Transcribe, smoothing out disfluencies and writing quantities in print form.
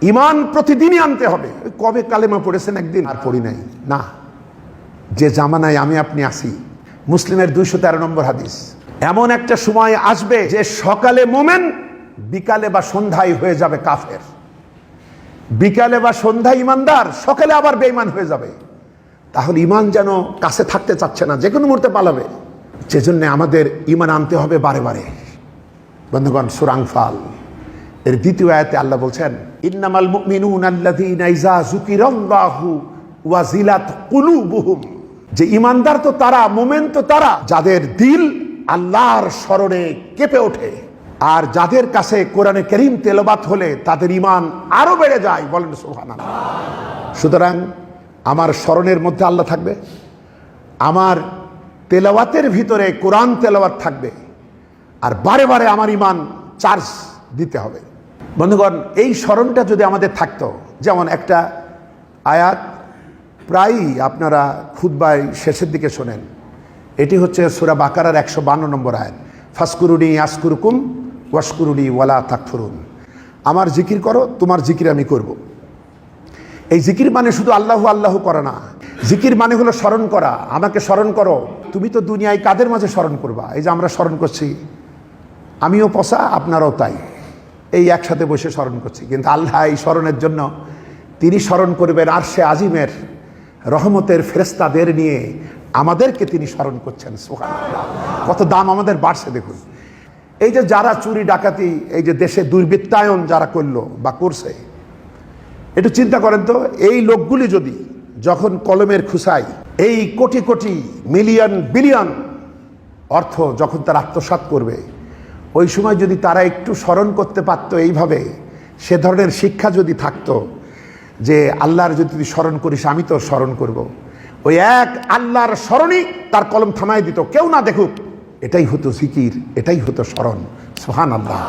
ইমান প্রতিদিনই আনতে হবে। কবে কালেমা পড়েছেন একদিন? আর পড়ি নাই না। যে জামানায় আমি আপনি আসি, মুসলিমের 213 নম্বর হাদিস, এমন একটা সময় আসবে যে সকালে মোমেন, বিকালে বা সন্ধ্যায় হয়ে যাবে কাফের। বিকালে বা সন্ধ্যায় ইমানদার, সকালে আবার বেঈমান হয়ে যাবে। তাহলে ইমান যেন কাছে থাকতে চাচ্ছে না, যে কোনো মুহূর্তে পালাবে। সেজন্য আমাদের ইমান আনতে হবে বারে বারে। বন্ধুগণ, সূরা আনফাল এর 2য় আয়াতে আল্লাহ বলছেন, ইন্নামাল মুমিনুনা আল্লাযীনা ইযা যুকিরাল্লাহু ওয়াজিলাত কুলুবুহুম, যে ইমানদার তো তারা, মুমিন তো তারা, যাদের দিল আল্লাহর স্মরণে কেঁপে ওঠে, আর যাদের কাছে কোরআনে কারীম তেলাওয়াত হলে তাদের ইমান আরো বেড়ে যায়। বলেন সুবহানাল্লাহ। সুতরাং আমার স্মরণের মধ্যে আল্লাহ থাকবে, আমার তেলাওয়াতের ভিতরে কোরআন তেলাওয়াত থাকবে, আর বারে বারে আমার ইমান চার্জ দিতে হবে। বন্ধুগণ, এই স্মরণটা যদি আমাদের থাকতো, যেমন একটা আয়াত প্রায়ই আপনারা খুতবায় শেষের দিকে শোনেন, এটি হচ্ছে সূরা বাকারার 152 নম্বর আয়াত, ফাসকুরুনি আসকুরুকুম ওয়াশকুরুনি ওয়ালা তাকফুরুন। আমার জিকির করো, তোমার জিকির আমি করব। এই জিকির মানে শুধু আল্লাহু আল্লাহু করা না, জিকির মানে হলো স্মরণ করা। আমাকে স্মরণ করো। তুমি তো দুনিয়ায় কাদের মাঝে স্মরণ করবা? এই যে আমরা স্মরণ করছি, আমিও পসা, আপনারাও তাই, এই একসাথে বসে স্মরণ করছি। কিন্তু আল্লাহ এই স্মরণের জন্য তিনি স্মরণ করবেন আরশে আজিমের রহমতের ফেরেশতাদের নিয়ে, আমাদেরকে তিনি স্মরণ করছেন। সুবহানাল্লাহ, কত দাম আমাদের বাড়ছে দেখুন। এই যে যারা চুরি ডাকাতি, এই যে দেশে দুর্বৃত্তায়ন যারা করলো বা করছে, একটু চিন্তা করেন তো, এই লোকগুলি যদি যখন কলমের খুসাই এই কোটি কোটি মিলিয়ন বিলিয়ন অর্থ যখন তারা আত্মসাৎ করবে, ওই সময় যদি তারা একটু স্মরণ করতে পারতো এইভাবে, সে ধরনের শিক্ষা যদি থাকতো যে আল্লাহর যদি তুই স্মরণ করিস, আমি তো স্মরণ করব, ওই এক আল্লাহর স্মরণই তার কলম থামায় দিত, কেউ না দেখুক। এটাই হতো জিকির, এটাই হতো স্মরণ। সুবহানাল্লাহ।